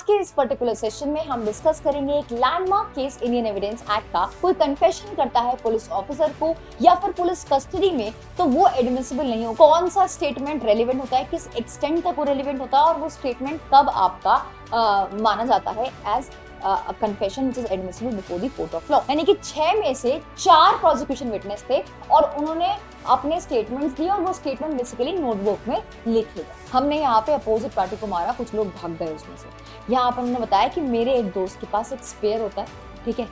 के इस particular session में हम डिस्कस करेंगे एक landmark case Indian evidence act का। कोई कन्फेशन करता है पुलिस ऑफिसर को या फिर पुलिस कस्टडी में, तो वो एडमिसिबल नहीं हो। कौन सा स्टेटमेंट रेलिवेंट होता है, किस एक्सटेंट तक वो रेलिवेंट होता है और वो स्टेटमेंट कब आपका माना जाता है as confession which is admissible before the court of law। यानी कि 6 में से 4 प्रोसिक्यूशन विटनेस थे और उन्होंने अपने स्टेटमेंट्स दिए और वो स्टेटमेंट बेसिकली नोटबुक में लिखे गए। हमने यहाँ पे अपोजिट पार्टी को मारा, कुछ लोग भाग गए उसमें से। यहाँ पर उन्होंने बताया कि मेरे एक दोस्त के पास एक स्पेयर होता है, ठीक है,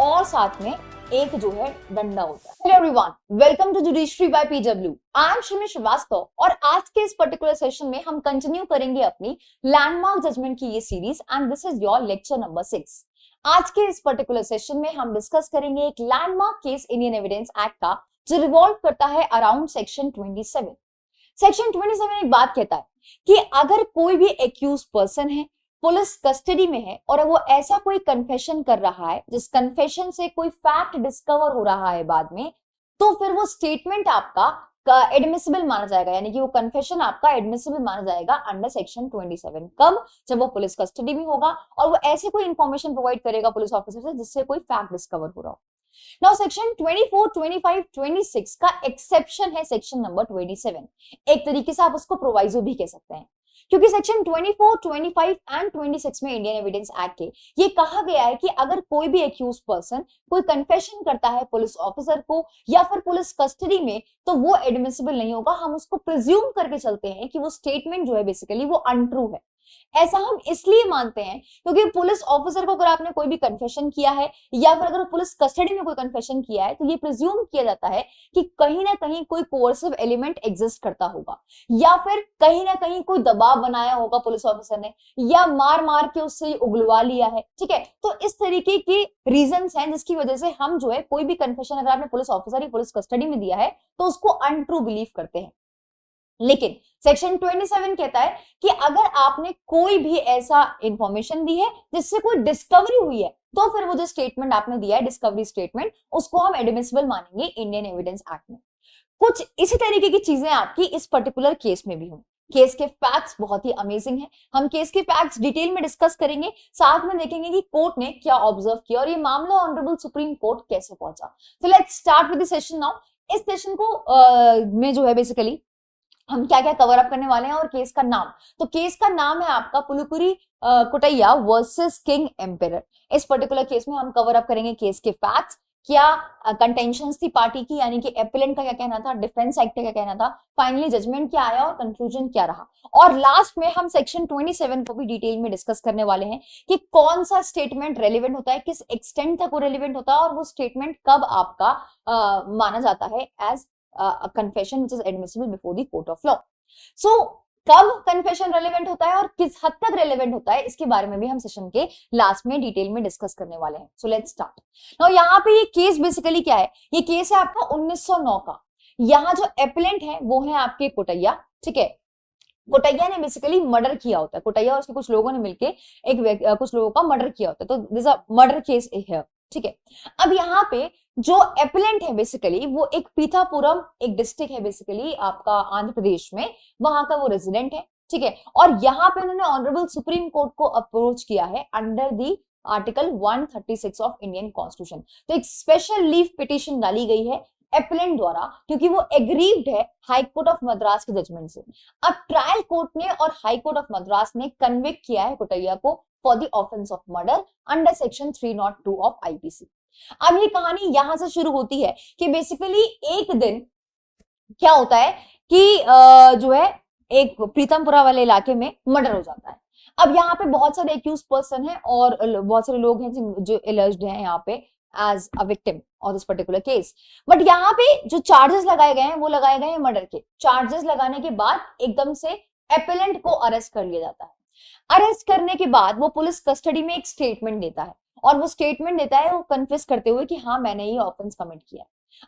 और साथ में एक जो है डंडा होता है। Hello everyone, welcome to judiciary by PW. I am Shimi Srivastava और आज के इस पर्टिकुलर सेशन में हम कंटिन्यू करेंगे अपनी लैंडमार्क जजमेंट की ये series and this is your lecture number 6। आज के इस पर्टिकुलर सेशन में हम डिस्कस करेंगे एक landmark case Indian evidence act का जो रिवॉल्व करता है अराउंड सेक्शन 27। सेक्शन 27 एक बात कहता है कि अगर कोई भी एक्यूज पर्सन है, पुलिस कस्टडी में है और वो ऐसा कोई कन्फेशन कर रहा है जिस कन्फेशन से कोई फैक्ट डिस्कवर हो रहा है बाद में, तो फिर वो स्टेटमेंट आपका एडमिसिबल माना जाएगा। यानी कि वो कन्फेशन आपका एडमिसिबल माना जाएगा अंडर सेक्शन 27। कब? जब वो पुलिस कस्टडी में होगा और वो ऐसे कोई इंफॉर्मेशन प्रोवाइड करेगा पुलिस ऑफिसर से जिससे कोई फैक्ट डिस्कवर हो रहा हो। नाउ सेक्शन 24, 25, 26 का एक्सेप्शन है सेक्शन नंबर 27। एक तरीके से आप उसको प्रोवाइजो भी कह सकते हैं, क्योंकि सेक्शन 24, 25 एंड 26 में इंडियन एविडेंस एक्ट के ये कहा गया है कि अगर कोई भी एक्यूज पर्सन कोई कन्फेशन करता है पुलिस ऑफिसर को या फिर पुलिस कस्टडी में, तो वो एडमिसिबल नहीं होगा। हम उसको प्रिज्यूम करके चलते हैं कि वो स्टेटमेंट जो है बेसिकली वो अनट्रू है। ऐसा हम इसलिए मानते हैं क्योंकि पुलिस ऑफिसर को अगर आपने कोई भी कन्फेशन किया है या फिर अगर पुलिस कस्टडी में कोई कन्फेशन किया है, तो ये प्रिज्यूम किया जाता है कि कहीं ना कहीं कोई कोर्सिव एलिमेंट एग्जिस्ट करता होगा या फिर कहीं ना कहीं कोई दबाव बनाया होगा पुलिस ऑफिसर ने या मार मार के उससे उगलवा लिया है, ठीक है। तो इस तरीके के रीजंस हैं जिसकी वजह से हम जो है कोई भी कन्फेशन अगर आपने पुलिस ऑफिसर या पुलिस कस्टडी में दिया है तो उसको अनट्रू बिलीव करते हैं। लेकिन सेक्शन 27 कहता है कि अगर आपने कोई भी ऐसा इंफॉर्मेशन दी है जिससे कोई डिस्कवरी हुई है, तो फिर वो जो स्टेटमेंट आपने दिया है डिस्कवरी स्टेटमेंट, उसको हम एडमिसिबल मानेंगे इंडियन एविडेंस एक्ट में। कुछ इसी तरीके की चीजें आपकी इस पर्टिकुलर केस में भी हुई। केस के फैक्ट्स बहुत ही अमेजिंग है। हम केस के फैक्ट्स डिटेल में डिस्कस करेंगे, साथ में देखेंगे कि कोर्ट ने क्या ऑब्जर्व किया और ये मामला ऑनरेबल सुप्रीम कोर्ट कैसे पहुंचा। So let's start with the session now. इस सेशन को में जो है बेसिकली हम क्या क्या कवर अप करने वाले हैं और केस का नाम, तो केस का नाम है आपका पुलुकुरी कोटैया वर्सेस किंग एम्पेरर। इस पर्टिकुलर केस में हम कवर अप करेंगे केस के फैक्ट्स, क्या कंटेंशंस थी पार्टी की, यानी कि एपेलेंट का क्या कहना था, डिफेंस एक्ट का क्या कहना था, फाइनली जजमेंट क्या आया और कंक्लूजन क्या रहा, और लास्ट में हम सेक्शन 27 को भी डिटेल में डिस्कस करने वाले हैं कि कौन सा स्टेटमेंट रेलिवेंट होता है, किस एक्सटेंट तक वो रेलिवेंट होता है और वो स्टेटमेंट कब आपका माना जाता है as a confession which is admissible before the court of law। So कब कन्फेशन रेलेवेंट होता है और किस हद तक रेलेवेंट होता है, इसके बारे में भी हम सेशन के लास्ट में डिटेल में डिस्कस करने वाले हैं। So let's start now. यहाँ पे ये केस बेसिकली क्या है, ये केस है आपका 1909 का। यहाँ जो एपेलेंट है वो है आपके कोटैया, ठीक है। कोटैया ने बेसिकली मर्डर किया होता है, कोटैया और उसके कुछ लोगों ने मिलके कुछ लोगों का मर्डर किया होता है, तो दिस अ मर्डर केस है, ठीक है। अब यहाँ पे जो एपेलेंट है बेसिकली वो एक पीथापुरम, एक डिस्ट्रिक्ट है बेसिकली आपका आंध्र प्रदेश में, वहां का वो रेजिडेंट है, ठीक है। और यहाँ पे उन्होंने ऑनरेबल सुप्रीम कोर्ट को अप्रोच किया है under the article 136 of Indian constitution. तो एक स्पेशल लीव पिटिशन डाली गई है एपेलेंट द्वारा क्योंकि वो एग्रीव्ड है हाई कोर्ट ऑफ मद्रास के जजमेंट से। अब ट्रायल कोर्ट ने और हाई कोर्ट ऑफ मद्रास ने कन्विक्ट किया है कोटैया को for the offence of murder under section 302 of IPC. अब ये कहानी यहां से शुरू होती है कि बेसिकली एक दिन क्या होता है कि जो है एक प्रीतमपुरा वाले इलाके में मर्डर हो जाता है। अब यहाँ पे बहुत सारे एक्यूज पर्सन हैं और बहुत सारे लोग हैं जो एलर्ज्ड हैं यहाँ पे as a victim of this particular case. But यहाँ पे जो चार्जेस लगाए गए हैं वो लगाए गए हैं मर्डर के। चार्जेस लगाने के बाद एकदम से एपेलेंट को अरेस्ट कर लिया जाता है। अरेस्ट करने के बाद वो पुलिस कस्टडी में एक स्टेटमेंट देता है और वो स्टेटमेंट देता है वो कन्फेस करते हुए कि हाँ मैंने ये ऑफेंस कमिट किया।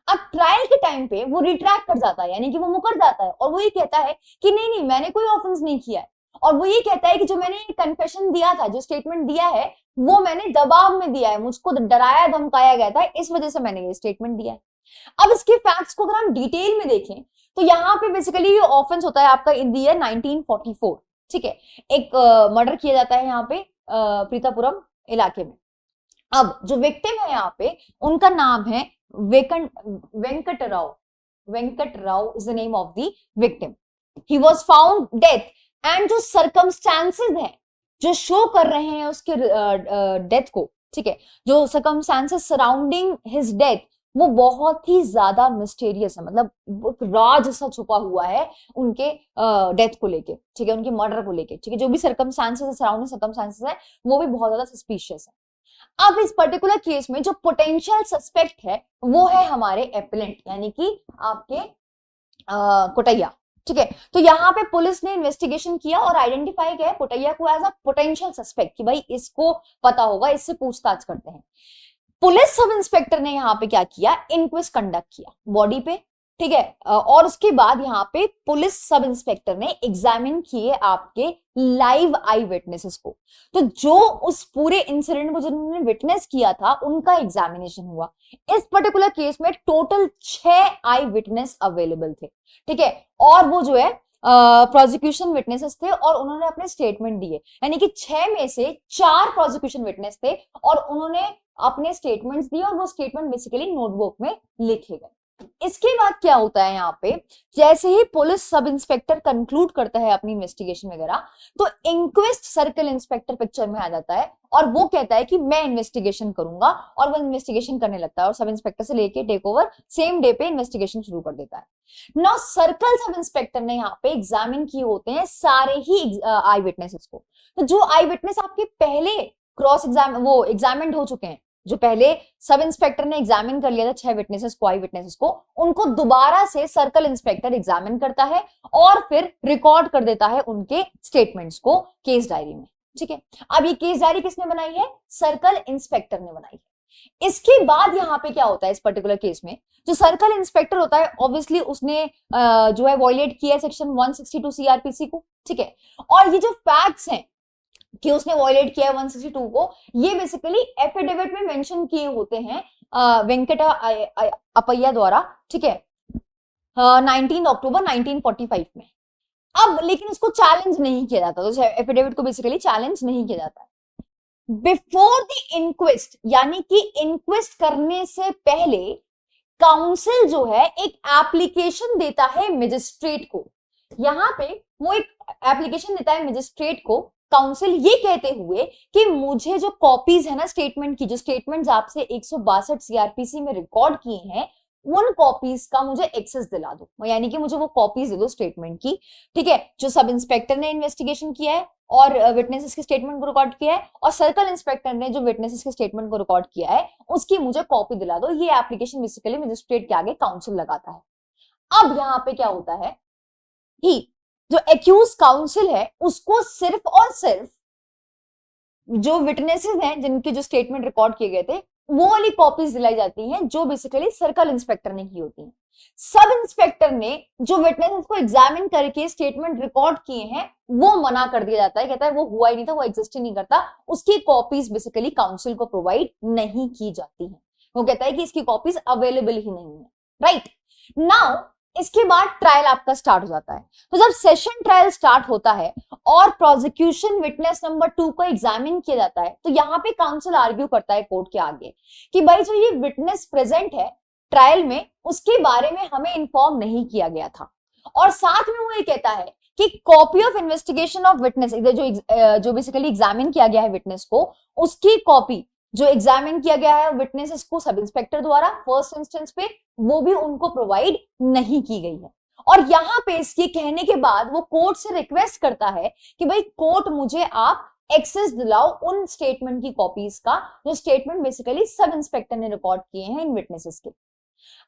अब ट्रायल के टाइम पे वो रिट्रैक्ट कर जाता है, यानी कि वो मुकर जाता है और वो ये कहता है कि नहीं नहीं मैंने कोई ऑफेंस नहीं किया है। और वो ये कहता है कि जो मैंने कन्फेशन दिया था, जो स्टेटमेंट दिया है, वो मैंने दबाव में दिया है, मुझको डराया धमकाया गया था, इस वजह से मैंने ये स्टेटमेंट दिया है। अब इसके फैक्ट्स को अगर हम डिटेल में देखें तो यहाँ पे बेसिकली ये ऑफेंस होता है आपका इन द ईयर 1944, ठीक है। एक मर्डर किया जाता है यहाँ पे प्रीतापुरम इलाके में। अब जो विक्टिम है यहाँ पे उनका नाम है Venkat Rao is the name of the victim. He was found death and जो सर्कमस्टांसेस है जो शो कर रहे हैं उसके डेथ को, ठीक है, जो सर्कमस्टांसेस सराउंडिंग हिज डेथ वो बहुत ही ज्यादा मिस्टीरियस है, मतलब राज सा छुपा हुआ है उनके डेथ को लेके, ठीक है, उनके मर्डर को लेके, ठीक है, जो भी सर्कमस्टांसेस सराउंडिंग सर्कमस्टांसेस है वो भी बहुत ज्यादा सस्पिशियस है। अब इस पर्टिकुलर केस में जो पोटेंशियल सस्पेक्ट है वो है हमारे एपेलेंट यानी कि आपके कोटैया, ठीक है। तो यहाँ पे पुलिस ने इन्वेस्टिगेशन किया और आइडेंटिफाई किया कोटैया को एज अ पोटेंशियल सस्पेक्ट कि भाई इसको पता होगा, इससे पूछताछ करते हैं। पुलिस सब इंस्पेक्टर ने यहाँ पे क्या किया, इंक्वेस्ट कंडक्ट किया बॉडी पे, ठीक है, और उसके बाद यहाँ पे पुलिस सब इंस्पेक्टर ने एग्जामिन किए आपके लाइव आई विटनेसेस को। तो जो उस पूरे इंसिडेंट को जिन्होंने विटनेस किया था उनका एग्जामिनेशन हुआ। इस पर्टिकुलर केस में टोटल 6 आई विटनेस अवेलेबल थे, ठीक है, और वो जो है प्रोसिक्यूशन विटनेसेस थे और उन्होंने अपने स्टेटमेंट दिए, यानी कि 6 में से 4 प्रोसिक्यूशन विटनेस थे और उन्होंने अपने स्टेटमेंट्स दिए और वो स्टेटमेंट बेसिकली नोटबुक में लिखे गए। इसके बाद क्या होता है यहाँ पे, जैसे ही पुलिस सब इंस्पेक्टर कंक्लूड करता है अपनी इन्वेस्टिगेशन वगैरह, तो इंक्वेस्ट सर्कल इंस्पेक्टर पिक्चर में आ जाता है और वो कहता है कि मैं इन्वेस्टिगेशन करूंगा और वो इन्वेस्टिगेशन करने लगता है और सब इंस्पेक्टर से लेके टेक ओवर सेम डे पे इन्वेस्टिगेशन शुरू कर देता है। नाउ सर्कल सब इंस्पेक्टर ने यहाँ पे एग्जामिन किए होते हैं सारे ही आई विटनेसेस को। तो जो आई विटनेस आपके पहले क्रॉस एग्जाम वो एग्जामिन्ड हो चुके हैं, जो पहले सब इंस्पेक्टर ने एग्जामिन कर लिया था 6 विटनेसेस को, आई विटनेसेस को, उनको दोबारा से सर्कल इंस्पेक्टर एग्जामिन करता है और फिर रिकॉर्ड कर देता है उनके स्टेटमेंट्स को केस डायरी में, ठीक है। अब ये केस डायरी किसने बनाई है, सर्कल इंस्पेक्टर ने बनाई है। इसके बाद यहाँ पे क्या होता है, इस पर्टिकुलर केस में जो सर्कल इंस्पेक्टर होता है ऑब्वियसली उसने जो है वॉयलेट किया सेक्शन 162 सीआरपीसी को, ठीक है, और ये जो फैक्ट्स हैं कि उसने वॉयलेट किया है 162 को, ये बेसिकली एफिडेविट में मेंशन किए होते हैं वेंकटा अपैया द्वारा, ठीक है, 19 अक्टूबर 1945 में। अब लेकिन इसको चैलेंज नहीं किया जाता, तो एफिडेविट को बेसिकली चैलेंज नहीं किया जाता है। बिफोर द इंक्वेस्ट यानी कि इंक्वेस्ट करने से पहले काउंसिल जो है एक एप्लीकेशन देता है मजिस्ट्रेट को। यहाँ पे वो एक एप्लीकेशन देता है मजिस्ट्रेट को, काउंसिल ये कहते हुए कि मुझे जो कॉपीज है ना स्टेटमेंट की, जो स्टेटमेंट्स आपसे 162 सीआरपीसी में रिकॉर्ड किए हैं उन कॉपीज का मुझे एक्सेस दिला दो, यानी कि मुझे वो कॉपीज दे दो स्टेटमेंट की, ठीक है, जो सब इंस्पेक्टर ने इन्वेस्टिगेशन किया है और विटनेसेस के स्टेटमेंट को रिकॉर्ड किया है और सर्कल इंस्पेक्टर ने जो विटनेसेस के स्टेटमेंट को रिकॉर्ड किया है उसकी मुझे कॉपी दिला दो। ये एप्लीकेशन बेसिकली मजिस्ट्रेट के आगे काउंसिल लगाता है। अब यहाँ पे क्या होता है कि जो एक्यूज काउंसिल है उसको सिर्फ और सिर्फ जो विटनेसेस हैं जिनके जो स्टेटमेंट रिकॉर्ड किए गए थे वो वाली कॉपीज दिलाई जाती हैं जो बेसिकली सर्कल इंस्पेक्टर ने की होती हैं। सब इंस्पेक्टर ने जो विटनेसेस को एग्जामिन करके स्टेटमेंट रिकॉर्ड किए हैं वो मना कर दिया जाता है, कहता है वो हुआ ही नहीं था, वो एग्जिस्ट ही नहीं करता, उसकी कॉपीज बेसिकली काउंसिल को प्रोवाइड नहीं की जाती है। वो कहता है कि इसकी कॉपीज अवेलेबल ही नहीं है, राइट। नाउ इसके बाद ट्रायल आपका स्टार्ट हो जाता है। तो जब सेशन ट्रायल स्टार्ट होता है और प्रोसिक्यूशन विटनेस नंबर 2 को एग्जामिन किया जाता है तो यहाँ पे काउंसिल आर्ग्यू करता है कोर्ट के आगे कि भाई जो ये विटनेस प्रेजेंट है ट्रायल में उसके बारे में हमें इन्फॉर्म नहीं किया गया था, और साथ में वो ये कहता है कि copy of investigation of witness, इधर जो बेसिकली एग्जामिन किया गया है विटनेस को उसकी कॉपी जो एग्जामिन किया गया है विटनेसेस को सब इंस्पेक्टर द्वारा फर्स्ट इंस्टेंस पे वो भी उनको प्रोवाइड नहीं की गई है। और यहाँ पे इसके कहने के बाद वो कोर्ट से रिक्वेस्ट करता है कि भाई कोर्ट मुझे आप एक्सेस दिलाओ उन स्टेटमेंट की कॉपीज का जो स्टेटमेंट बेसिकली सब इंस्पेक्टर ने रिकॉर्ड किए हैं इन विटनेसेस के।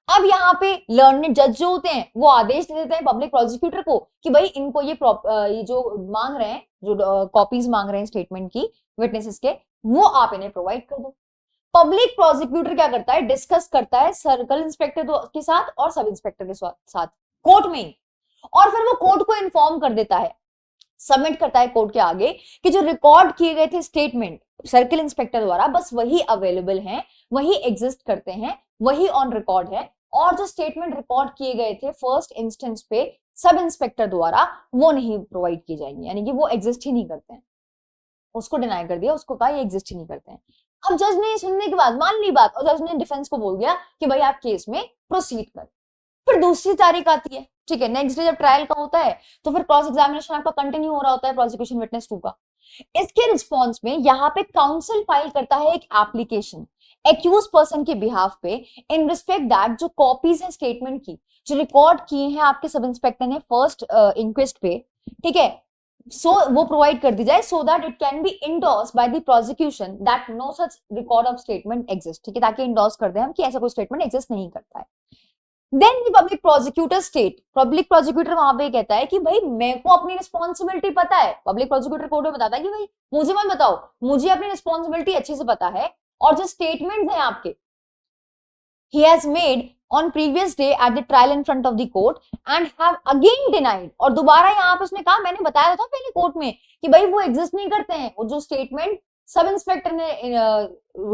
अब यहाँ पे लर्नेड जज जो होते हैं वो आदेश दे देते हैं पब्लिक प्रोसिक्यूटर को कि भाई इनको ये जो मांग रहे हैं, जो कॉपीज मांग रहे हैं स्टेटमेंट की विटनेसेस के, वो आप इन्हें प्रोवाइड कर दो। पब्लिक प्रोसिक्यूटर क्या करता है, डिस्कस करता है सर्कल इंस्पेक्टर के साथ और सब इंस्पेक्टर के साथ कोर्ट में ही, और फिर वो कोर्ट को इन्फॉर्म कर देता है, सबमिट करता है कोर्ट के आगे कि जो रिकॉर्ड किए गए थे स्टेटमेंट सर्कल इंस्पेक्टर द्वारा बस वही अवेलेबल हैं, वही एग्जिस्ट करते हैं, वही ऑन रिकॉर्ड है, और जो स्टेटमेंट रिकॉर्ड किए गए थे फर्स्ट इंस्टेंस पे सब इंस्पेक्टर द्वारा वो नहीं प्रोवाइड किए जाएंगे, यानी कि वो एग्जिस्ट ही नहीं करते हैं। उसको डिनाई कर दिया, उसको कहा ये एग्जिस्ट ही नहीं करते हैं। अब जज ने सुनने के बाद मान ली बात और जज ने डिफेंस को बोल दिया कि भाई आप केस में प्रोसीड कर। फिर दूसरी तारीख आती है, ठीक है, नेक्स्ट डे जब ट्रायल का होता है तो फिर क्रॉस एग्जामिनेशन आपका कंटिन्यू हो रहा होता है प्रोसिक्यूशन विटनेस 2 का। इसके रिस्पॉन्स में यहाँ पे काउंसिल फाइल करता है एक एप्लीकेशन एक्यूज पर्सन के बिहाफ पे इन रिस्पेक्ट दैट जो कॉपीज है स्टेटमेंट की जो रिकॉर्ड किए हैं आपके सब इंस्पेक्टर ने फर्स्ट इंक्वेस्ट पे, ठीक है, वो प्रोवाइड कर दी जाए so that it can be endorse by the prosecution that no such record of statement exist, ठीक है, ताकि इंडोर्स कर दे हम कि ऐसा कोई स्टेटमेंट एग्जिस्ट नहीं करता है। Then the public prosecutor state, public prosecutor वहां पे कहता है कि भाई मेरे को अपनी रिस्पॉन्सिबिलिटी पता है, पब्लिक प्रोसिक्यूटर कोर्ट में बताता है कि भाई मुझे मत बताओ, मुझे अपनी रिस्पॉन्सिबिलिटी अच्छे से पता है और जो स्टेटमेंट्स हैं आपके he has made on previous day at the trial in front of the court and have again denied, और दोबारा यहाँ पे उसने कहा मैंने बताया था पहले कोर्ट में कि भाई वो एग्जिस्ट नहीं करते हैं, वो जो स्टेटमेंट सब इंस्पेक्टर ने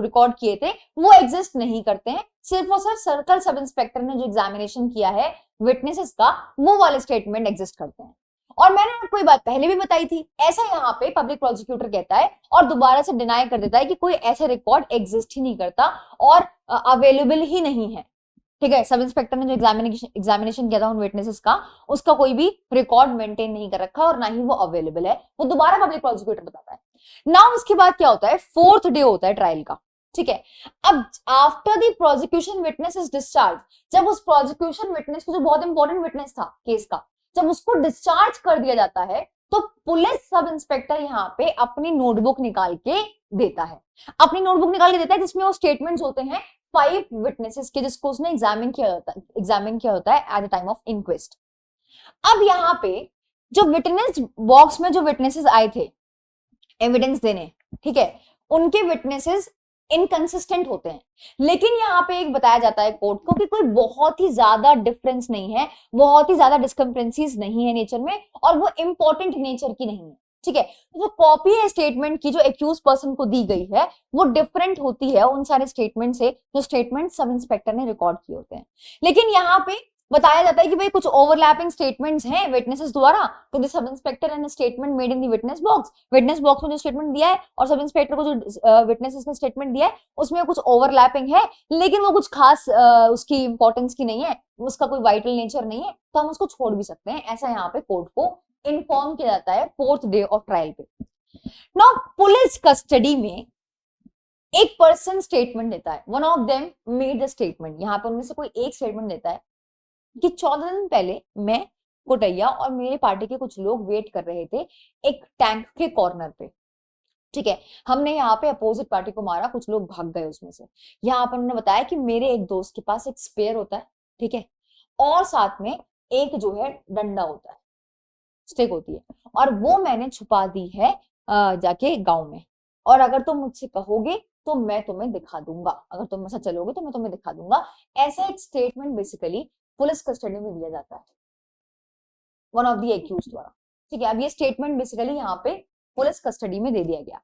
रिकॉर्ड किए थे वो एग्जिस्ट नहीं करते हैं, सिर्फ और सिर्फ सर्कल सब इंस्पेक्टर ने जो एग्जामिनेशन किया है विटनेसेस का वो वाले स्टेटमेंट एग्जिस्ट करते हैं। और मैंने आपको ये बात पहले भी बताई थी, ऐसा यहाँ पे पब्लिक प्रोसिक्यूटर कहता है और दोबारा से डिनाई कर देता है कि कोई ऐसा रिकॉर्ड एग्जिस्ट ही नहीं करता और अवेलेबल ही नहीं है, ठीक है, सब इंस्पेक्टर ने जो एग्जामिनेशन किया था उन विटनेसेस का उसका कोई भी रिकॉर्ड मेंटेन नहीं कर रखा और ना ही वो अवेलेबल है, वो दोबारा पब्लिक प्रोसिक्यूटर बताता है। नाउ उसके बाद क्या होता है, 4th डे होता है ट्रायल का, ठीक है। अब after the prosecution witness is discharge, जब उस प्रोसिक्यूशन विटनेस को जो बहुत इंपॉर्टेंट विटनेस था केस का, जब उसको डिस्चार्ज कर दिया जाता है तो पुलिस सब इंस्पेक्टर यहाँ पे अपनी नोटबुक निकाल के देता है, अपनी नोटबुक निकाल के देता है जिसमें वो स्टेटमेंट्स होते हैं 5 विटनेसेस के जिसको उसने एग्जामिन किया होता है at the time of inquest. अब यहाँ पे जो विटनेस बॉक्स में जो विटनेसेस आए थे एविडेंस देने, ठीक है, उनके विटनेसेस इनकंसिस्टेंट होते हैं, लेकिन यहाँ पे एक बताया जाता है कोर्ट को कि कोई बहुत ही ज्यादा डिफरेंस नहीं है, बहुत ही ज्यादा डिस्क्रिपेंसीज नहीं है नेचर में और वो इंपॉर्टेंट नेचर की नहीं है, ठीक है। तो जो कॉपी है स्टेटमेंट की जो एक्यूज पर्सन को दी गई है वो डिफरेंट होती है उन सारे स्टेटमेंट से जो स्टेटमेंट सब इंस्पेक्टर ने रिकॉर्ड किए होते हैं, लेकिन यहाँ पे बताया जाता है कि भाई कुछ ओवरलैपिंग स्टेटमेंट्स हैं विटनेसेस द्वारा, तो the sub inspector and statement made in the witness box में जो स्टेटमेंट दिया है और सब इंस्पेक्टर को जो विटनेसेस ने स्टेटमेंट दिया है उसमें कुछ ओवरलैपिंग है, लेकिन वो कुछ खास उसकी इंपॉर्टेंस की नहीं है, उसका कोई वाइटल नेचर नहीं है, तो हम उसको छोड़ भी सकते हैं, ऐसा यहाँ पे कोर्ट को इन्फॉर्म किया जाता है 4th डे ऑफ ट्रायल पे। नाउ पुलिस कस्टडी में एक पर्सन स्टेटमेंट देता है, one of them made the statement, यहाँ पे उनमें से कोई एक स्टेटमेंट देता है कि 14 दिन पहले मैं, कोटैया और मेरे पार्टी के कुछ लोग वेट कर रहे थे एक टैंक के कॉर्नर पे, ठीक है, हमने यहाँ पे अपोजिट पार्टी को मारा, कुछ लोग भाग गए उसमें से। यहाँ पर उन्होंने बताया कि मेरे एक दोस्त के पास एक स्पेयर होता है, ठीक है, और साथ में एक जो है डंडा होता है, स्टिक होती है, और वो मैंने छुपा दी है जाके गांव में, और अगर तुम मुझसे कहोगे तो मैं तुम्हें दिखा दूंगा, अगर तुम ऐसा चलोगे तो मैं तुम्हें दिखा दूंगा। ऐसा एक स्टेटमेंट बेसिकली पुलिस कस्टडी में दिया जाता है वन ऑफ द एक्यूज द्वारा, ठीक है। अब ये स्टेटमेंट बेसिकली यहाँ पे पुलिस कस्टडी में दे दिया गया।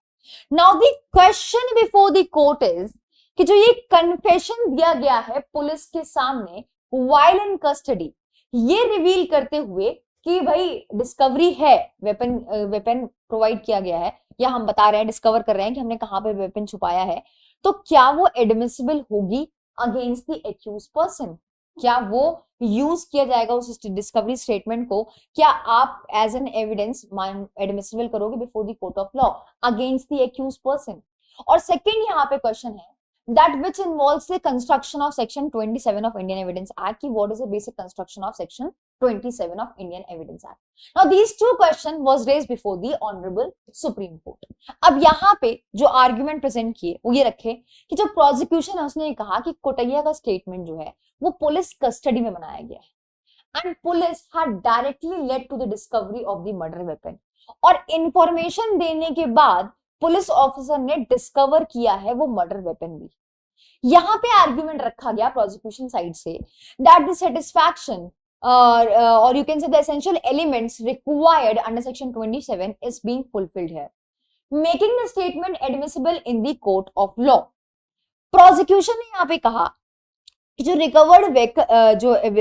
Now the question before the court is कि जो ये कन्फेशन दिया गया है पुलिस के सामने व्हाइल इन कस्टडी, ये रिवील करते हुए कि भाई डिस्कवरी है, वेपन प्रोवाइड किया गया है, या हम बता रहे हैं डिस्कवर कर रहे हैं कि हमने कहां पे वेपन छुपाया है, तो क्या वो एडमिसिबल होगी अगेंस्ट द एक्यूज पर्सन, क्या वो यूज किया जाएगा उस डिस्कवरी स्टेटमेंट को, क्या आप एज एन एविडेंस एडमिसिबल करोगे before the court of law against the accuse person. और सेकंड यहाँ पे क्वेश्चन है that which involves the construction of section 27 of Indian Evidence Act ki what is the basic construction of section 27 of Indian Evidence Act. Now these two question was raised before the honorable Supreme Court. अब यहाँ पे जो argument present किए वो ये रखे कि जो प्रोसिक्यूशन है उसने कहा कि कोटैया का स्टेटमेंट जो है वो पुलिस कस्टडी में बनाया गया है and police had directly led to the discovery of the murder weapon, और इंफॉर्मेशन देने के बाद पुलिस ऑफिसर ने डिस्कवर किया है वो मर्डर वेपन भी। यहां पे आर्ग्यूमेंट रखा गया प्रोसिक्यूशन साइड से दैट द सेटिस्फैक्शन और you can say the essential elements required under section 27 is being fulfilled here, making the statement admissible in the court of law. Prosecution ने यहां पे कहा कि जो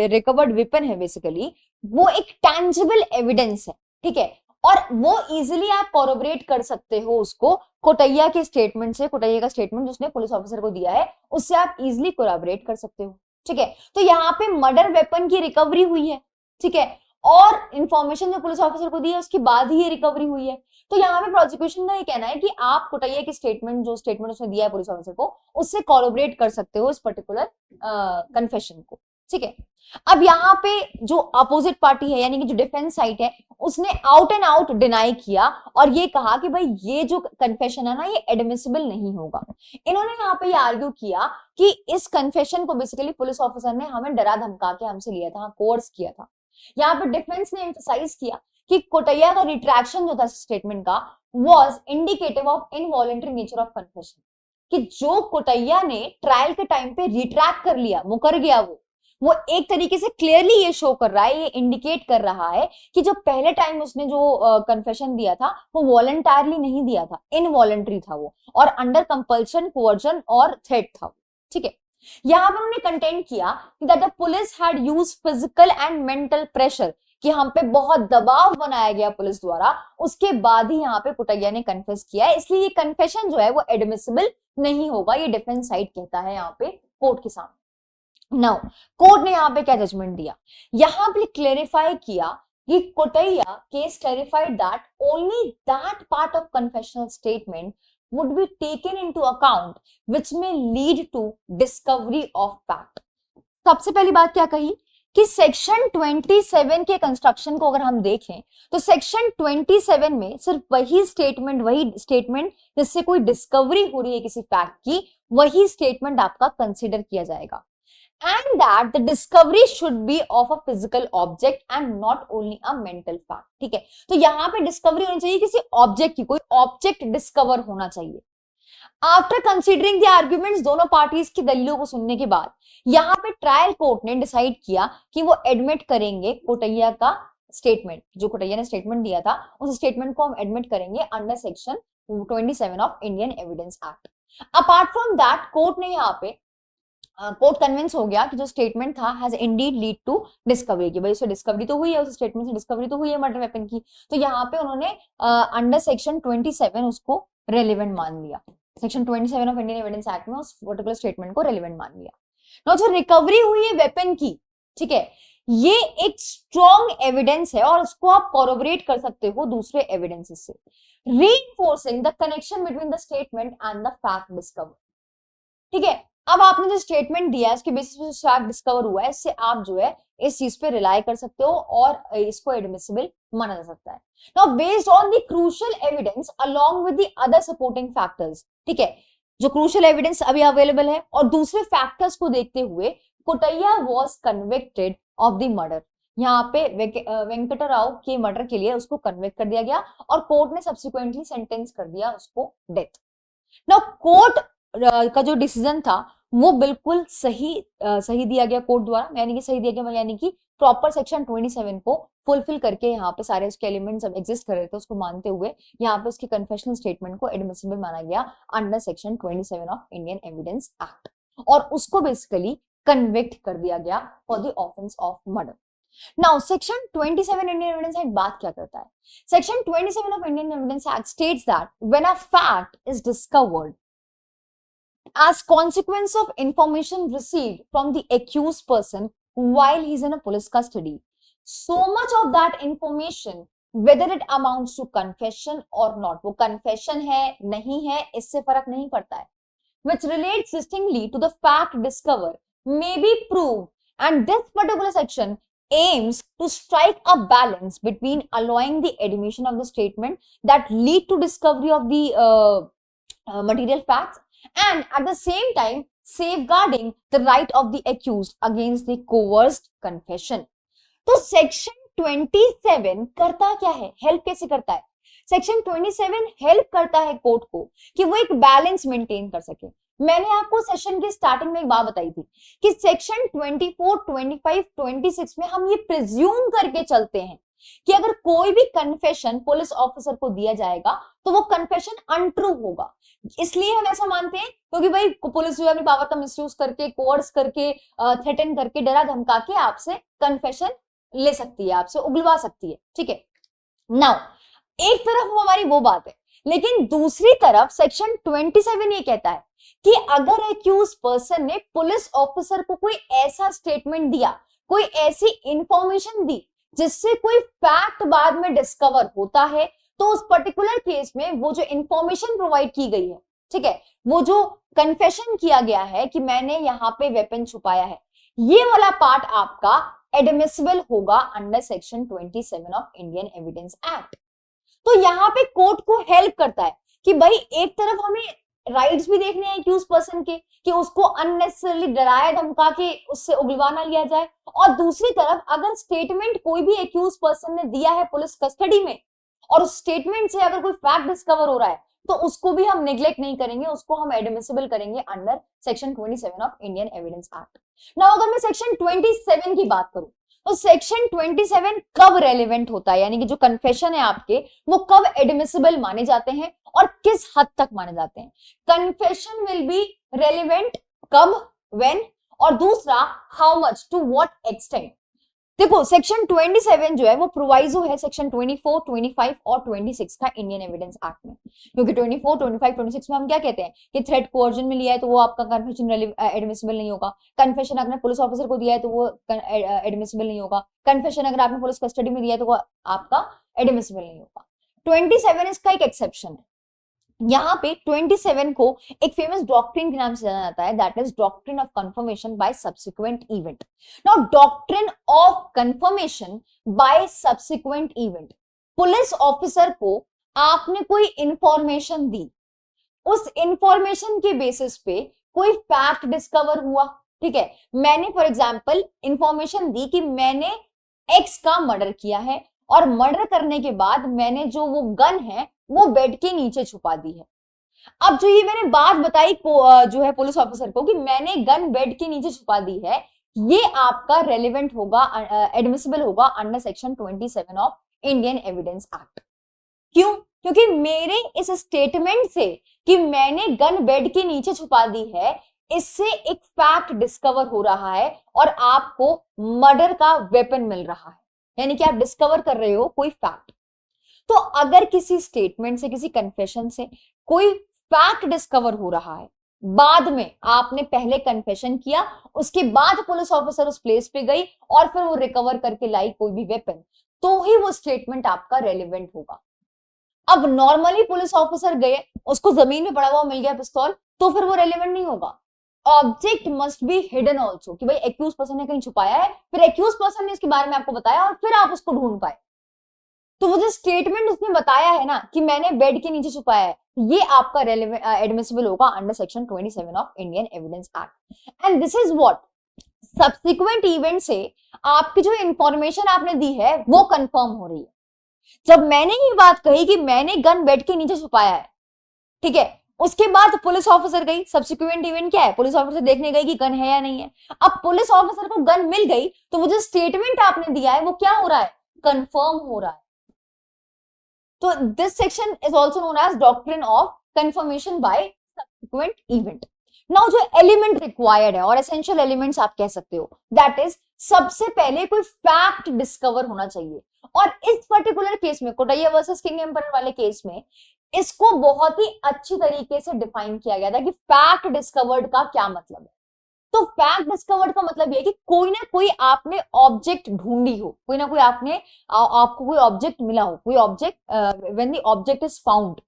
रिकवर्ड वेपन है बेसिकली वो एक टैंजिबल एविडेंस है, ठीक है, और वो इजीली आप कोरोबरेट कर सकते हो उसको कोटैया के स्टेटमेंट से, कोटैया का स्टेटमेंट जिसने पुलिस ऑफिसर को दिया है उससे आप इजीली कोराबरेट कर सकते हो, ठीक है। तो यहाँ पे मर्डर वेपन की रिकवरी हुई है, ठीक है, और इंफॉर्मेशन जो पुलिस ऑफिसर को दी है उसके बाद ही ये रिकवरी हुई है। तो यहाँ पे प्रोसिक्यूशन का ये कहना है कि आप कोटैया के स्टेटमेंट, जो स्टेटमेंट उसने दिया है पुलिस ऑफिसर को, उससे कोराबरेट कर सकते हो इस पर्टिकुलर कन्फेशन को, ठीक है। अब यहाँ पे जो अपोजिट पार्टी है यानी कि जो डिफेंस साइड है उसने आउट एंड आउट डिनाई किया और ये कहा कि भाई ये जो कन्फेशन है ना ये एडमिसिबल नहीं होगा। इन्होंने यहाँ पे ये आर्ग्यू किया कि इस कन्फेशन को बेसिकली पुलिस ऑफिसर ने हमें डरा धमका के हमसे लिया था, कोर्स किया था। यहाँ पे डिफेंस ने एम्फसाइज किया कि कोटैया का रिट्रैक्शन जो था स्टेटमेंट का was indicative of involuntary nature of confession, कि जो कोटैया ने ट्रायल के टाइम पे रिट्रैक्ट कर लिया, मुकर गया, वो एक तरीके से क्लियरली ये शो कर रहा है, ये इंडिकेट कर रहा है कि जो पहले टाइम उसने जो कन्फेशन दिया था वो वॉलंटरली नहीं दिया था, इनवॉलंटरी था वो, और अंडर कंपल्शन, कोवर्जन और थ्रेट था, ठीक है। यहां पर उन्होंने कंटेंट किया that the police had used physical and mental pressure, कि हम पे बहुत दबाव बनाया गया पुलिस द्वारा, उसके बाद ही यहाँ पे कोटैया ने कन्फेस किया है, इसलिए ये कन्फेशन जो है वो एडमिसिबल नहीं होगा, ये डिफेंस साइड कहता है यहाँ पे कोर्ट के सामने। नाउ कोर्ट ने यहाँ पे क्या जजमेंट दिया, यहाँ पे क्लेरिफाई किया कि Kotaiah case clarified that only that part of confessional statement would be taken into account which may lead to discovery of fact। सबसे पहली बात क्या कही कि सेक्शन 27 के कंस्ट्रक्शन को अगर हम देखें तो सेक्शन 27 में सिर्फ वही स्टेटमेंट जिससे कोई डिस्कवरी हो रही है किसी फैक्ट की, वही स्टेटमेंट आपका कंसिडर किया जाएगा, and that the discovery should be of a physical object and not only a mental fact, ठीक है। तो यहाँ पे डिस्कवरी होनी चाहिए किसी ऑब्जेक्ट की, कोई ऑब्जेक्ट डिस्कवर होना चाहिए। आफ्टर कंसीडरिंग द आर्ग्यूमेंट्स, दोनों पार्टीज की दलीलों को सुनने के बाद यहाँ पे ट्रायल कोर्ट ने डिसाइड किया कि वो एडमिट करेंगे कोटैया का स्टेटमेंट, जो कोटैया ने स्टेटमेंट दिया था उस स्टेटमेंट को हम एडमिट करेंगे under section 27 of Indian evidence act. Apart from that court ने यहाँ पे कोर्ट कन्विंस हो गया कि जो स्टेटमेंट था has indeed lead to discovery, की भाई उससे डिस्कवरी तो हुई है, उस स्टेटमेंट से डिस्कवरी तो हुई है मर्डर वेपन की, तो यहाँ पे उन्होंने अंडर सेक्शन 27 उसको रेलेवेंट मान लिया, section 27 of Indian evidence act में उस पर्टिकुलर स्टेटमेंट को रेलेवेंट मान लिया। नाउ जो रिकवरी हुई है वेपन की, ठीक है, ये एक स्ट्रॉन्ग एविडेंस है और उसको आप कोरोबरेट कर सकते हो दूसरे एविडेंसेस से, reinforcing the connection between the statement and the fact discover, ठीक है। अब आपने जो स्टेटमेंट दिया है उसके बेसिस पे फैक्ट डिस्कवर हुआ है, इससे आप जो है इस चीज पे रिलाई कर सकते हो और इसको एडमिसिबल माना जा सकता है। Now based on the crucial evidence along with the other supporting factors, ठीक है, जो क्रूशियल एविडेंस अभी अवेलेबल है और दूसरे फैक्टर्स को देखते हुए Kotaiah was convicted of the murder, यहाँ पे वेंकटराव के मर्डर के लिए उसको कन्विक्ट कर दिया गया और कोर्ट ने सब्सिक्वेंटली सेंटेंस कर दिया उसको डेथ। नाउ कोर्ट का जो डिसीजन था वो बिल्कुल सही दिया गया कोर्ट द्वारा, यानी कि सही दिया गया यानी कि प्रॉपर सेक्शन 27 को फुलफिल करके यहाँ पे सारे उसके एलिमेंट्स अब एग्जिस्ट कर रहे थे उसको मानते हुए यहाँ पे उसके कन्फेशनल स्टेटमेंट को एडमिसिबल माना गया under section 27 of Indian evidence act और उसको बेसिकली कन्विक्ट कर दिया गया for the offence of murder. Now section 27 Indian evidence act बात क्या करता है, section 27 of Indian evidence act states that when a fact is discovered as consequence of information received from the accused person while he's in a police custody, so much of that information whether it amounts to confession or not, वो confession है नहीं है इससे फर्क नहीं पड़ता है, which relates distinctly to the fact discovered may be proved, and this particular section aims to strike a balance between allowing the admission of the statement that lead to discovery of the material facts and at the same time safeguarding the right of the accused against the coerced confession। तो section 27 करता क्या है, help कैसे करता है, section 27 help करता है court को कि वो एक बैलेंस मेंटेन कर सके। मैंने आपको सेशन के स्टार्टिंग में एक बात बताई थी कि सेक्शन 24, 25, 26 में हम ये प्रिज्यूम करके चलते हैं कि अगर कोई भी कन्फेशन पुलिस ऑफिसर को दिया जाएगा तो वो कन्फेशन अनट्रू होगा, इसलिए हम ऐसा मानते हैं क्योंकि भाई पुलिस जो है अपनी पावर का मिसयूज करके, कोर्स करके, थ्रेटन करके, डरा धमका के आपसे कन्फेशन ले सकती है, आपसे उगलवा सकती है, ठीक है। नाउ एक तरफ हमारी वो बात है, लेकिन दूसरी तरफ सेक्शन 27 ये कहता है कि अगर एक्यूज पर्सन ने पुलिस ऑफिसर को कोई ऐसा स्टेटमेंट दिया, कोई ऐसी इंफॉर्मेशन दी जिससे कोई फैक्ट बाद में डिस्कवर होता है, तो उस पर्टिकुलर केस में वो जो इंफॉर्मेशन प्रोवाइड की गई है, ठीक है, वो जो कन्फेशन किया गया है कि मैंने यहाँ पे वेपन छुपाया है, ये वाला पार्ट आपका एडमिसिबल होगा under section 27 of Indian evidence act. तो यहाँ पे कोर्ट को हेल्प करता है कि भाई एक तरफ हमें राइट्स भी देखने हैं एक्यूज पर्सन के कि उसको अननेसेसरली डराया धमका के उससे उगलवा ना लिया जाए, और दूसरी तरफ अगर स्टेटमेंट कोई भी एक्यूज पर्सन ने दिया है पुलिस कस्टडी में और उस स्टेटमेंट से अगर कोई फैक्ट डिस्कवर हो रहा है तो उसको भी हम नेग्लेक्ट नहीं करेंगे, उसको हम एडमिसिबल करेंगे under section 27 of Indian evidence act. Now अगर मैं सेक्शन 27 की बात करूं तो सेक्शन 27 कब रेलेवेंट होता है, यानी कि जो कन्फेशन है आपके वो कब एडमिसिबल माने जाते हैं और किस हद तक माने जाते हैं। कन्फेशन विल बी रेलेवेंट कब, व्हेन, और दूसरा how much, to what extent. देखो सेक्शन 27 जो है वो प्रोवाइजो है सेक्शन 24, 25 और 26 का इंडियन एविडेंस एक्ट में, क्योंकि 24, 25, 26 में हम क्या कहते हैं कि थ्रेट कोअर्जन में लिया है तो वो आपका कन्फेशन एडमिसिबल नहीं होगा, कन्फेशन आपने पुलिस ऑफिसर को दिया है तो वो एडमिसिबल नहीं होगा, कन्फेशन अगर आपने पुलिस कस्टडी में दिया है तो वो आपका एडमिसिबल नहीं होगा। 27 इसका एक एक्सेप्शन है। यहाँ पे 27 को एक फेमस डॉक्ट्रिन के नाम से जाना जाता है, that is doctrine of confirmation by subsequent event. Now doctrine of confirmation by subsequent event, police officer को आपने कोई इंफॉर्मेशन दी, उस इंफॉर्मेशन के बेसिस पे कोई फैक्ट डिस्कवर हुआ, ठीक है, मैंने फॉर एग्जांपल इंफॉर्मेशन दी कि मैंने एक्स का मर्डर किया है और मर्डर करने के बाद मैंने जो वो गन है वो बेड के नीचे छुपा दी है। अब जो ये मैंने बात बताई जो है पुलिस ऑफिसर को कि मैंने गन बेड के नीचे छुपा दी है, ये आपका रेलेवेंट होगा, एडमिसिबल होगा under section 27 of Indian evidence act. क्यों? क्योंकि मेरे इस स्टेटमेंट से कि मैंने गन बेड के नीचे छुपा दी है, इससे एक फैक्ट डिस्कवर हो रहा है और आपको मर्डर का वेपन मिल रहा है, यानी कि आप डिस्कवर कर रहे हो कोई फैक्ट। तो अगर किसी स्टेटमेंट से, किसी कन्फेशन से कोई फैक्ट डिस्कवर हो रहा है, बाद में आपने पहले कन्फेशन किया, उसके बाद पुलिस ऑफिसर उस प्लेस पे गई और फिर वो रिकवर करके लाई कोई भी वेपन, तो ही वो स्टेटमेंट आपका रेलेवेंट होगा। अब नॉर्मली पुलिस ऑफिसर गए, उसको जमीन में पड़ा हुआ मिल गया पिस्तौल, तो फिर वो रेलेवेंट नहीं होगा। Object must be hidden also, कि भाई एक्यूज पर्सन ने कहीं छुपाया है, फिर एक्यूज पर्सन ने इसके बारे में आपको बताया और फिर आप उसको ढूंढ पाए। तो वो जो स्टेटमेंट उसने बताया है ना कि मैंने बेड के नीचे छुपाया है, ये आपका एडमिसिबल होगा under section 27 of Indian evidence act. And this is what, subsequent event से आपकी जो इंफॉर्मेशन आपने दी है वो कंफर्म हो रही है। जब मैंने ये बात कही कि मैंने गन बेड के नीचे छुपाया है, ठीक है, उसके बाद पुलिस ऑफिसर गई, सब्सिक्वेंट इवेंट क्या है, पुलिस ऑफिसर देखने गई कि गन है या नहीं है। अब पुलिस ऑफिसर को गन मिल गई तो वो जो स्टेटमेंट आपने दिया है वो क्या हो रहा है, कंफर्म हो रहा है। तो this section is also known as doctrine of confirmation by subsequent event. Now जो एलिमेंट रिक्वायर्ड है और एसेंशियल एलिमेंट्स आप कह सकते हो, दैट इज सबसे पहले कोई फैक्ट डिस्कवर होना चाहिए। और इस पर्टिकुलर केस में, कोटैया वर्सेस किंग एम्परर वाले केस में, इसको बहुत ही अच्छी तरीके से डिफाइन किया गया था कि फैक्ट डिस्कवर्ड का क्या मतलब है। तो फैक्ट डिस्कवर्ड का मतलब ये है कि कोई ना कोई आपने ऑब्जेक्ट ढूंढी हो, कोई ना कोई आपने आपको कोई ऑब्जेक्ट मिला हो, कोई object, when the object is found.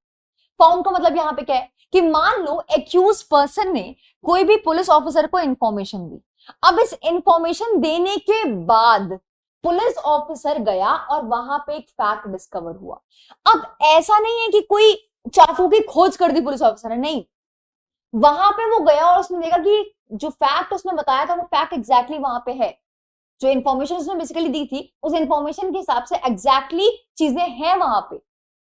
Found का मतलब यहाँ पे क्या है कि मान लो एक्यूज पर्सन ने कोई भी पुलिस ऑफिसर को इंफॉर्मेशन दी, अब इस इंफॉर्मेशन देने के बाद पुलिस ऑफिसर गया और वहां पे एक फैक्ट डिस्कवर हुआ। अब ऐसा नहीं है कि कोई चाकू की खोज कर दी पुलिस ऑफिसर ने, नहीं, वहां पे वो गया और उसने देखा कि जो फैक्ट उसने बताया था वो फैक्ट एग्जैक्टली वहां पे है, जो इन्फॉर्मेशन उसने बेसिकली दी थी उस इन्फॉर्मेशन के हिसाब से एग्जैक्टली चीजें हैं वहां पे,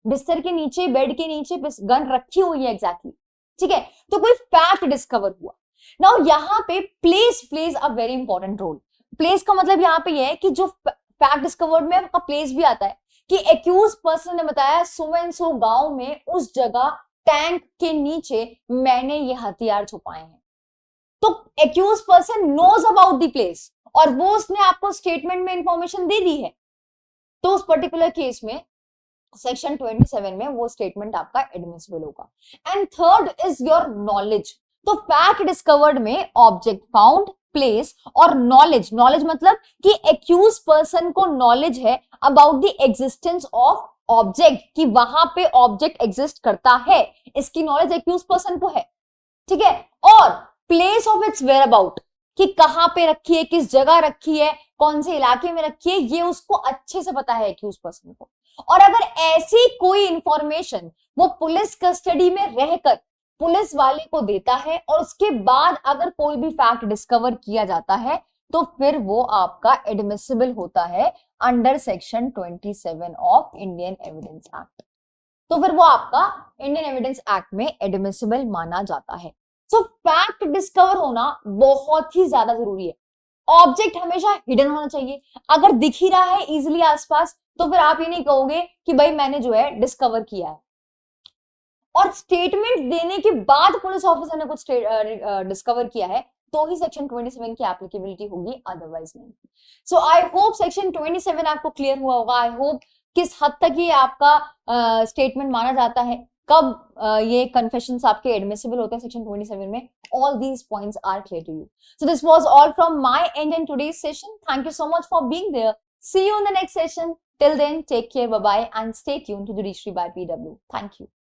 बिस्तर के नीचे, बेड के नीचे गन रखी हुई है एग्जैक्टली, ठीक है, तो कोई फैक्ट डिस्कवर हुआ। नाउ यहाँ पे place plays a very important role. Place का मतलब यहाँ पे ये है कि जो फैक्ट डिस्कवर्ड में आपका प्लेस भी आता है कि एक्यूज पर्सन ने बताया सो एंड सो गांव में उस जगह टैंक के नीचे मैंने ये हथियार छुपाए हैं, तो accuse person knows about the place और वो उसने आपको स्टेटमेंट में इंफॉर्मेशन दे दी है, तो उस पर्टिकुलर केस में सेक्शन 27 में वो स्टेटमेंट आपका एडमिसिबल होगा। And third is your knowledge. तो फैक्ट डिस्कवर्ड में ऑब्जेक्ट फाउंड, प्लेस और नॉलेज, नॉलेज मतलब कि एक्यूज पर्सन को नॉलेज है about the existence of object, कि वहां पे ऑब्जेक्ट एग्जिस्ट करता है, इसकी नॉलेज एक्यूज पर्सन को है, ठीक है। और place of its whereabouts, कि कहां पे रखी है, किस जगह रखी है, कौन से इलाके में रखी है, ये उसको अच्छे से पता है एक्यूज पर्सन को। और अगर ऐसी कोई इंफॉर्मेशन वो पुलिस कस्टडी में रहकर पुलिस वाले को देता है और उसके बाद अगर कोई भी फैक्ट डिस्कवर किया जाता है तो फिर वो आपका एडमिसिबल होता है under section 27 of Indian evidence act. तो फिर वो आपका इंडियन एविडेंस एक्ट में एडमिसिबल माना जाता है। सो फैक्ट डिस्कवर होना बहुत ही ज्यादा जरूरी है। ऑब्जेक्ट हमेशा हिडन होना चाहिए। अगर दिख ही रहा है इजिली आसपास तो फिर आप ये नहीं कहोगे कि भाई मैंने जो है डिस्कवर किया है। और स्टेटमेंट देने के बाद पुलिस ऑफिसर ने कुछ डिस्कवर किया है तो ही सेक्शन 27 की एप्लीकेबिलिटी होगी, अदरवाइज नहीं। सो आई होप सेक्शन 27 आपको क्लियर हुआ होगा। आई होप किस हद तक ये आपका स्टेटमेंट माना जाता है, कब ये कन्फेशंस आपके एडमिसिबल होते हैं सेक्शन 27 में, all these points are clear to you. So this was all from my end in today's session. Thank you so much for being there. See you in the next session. Till then, take care, bye bye, and stay tuned to the Rishri by PW. Thank you.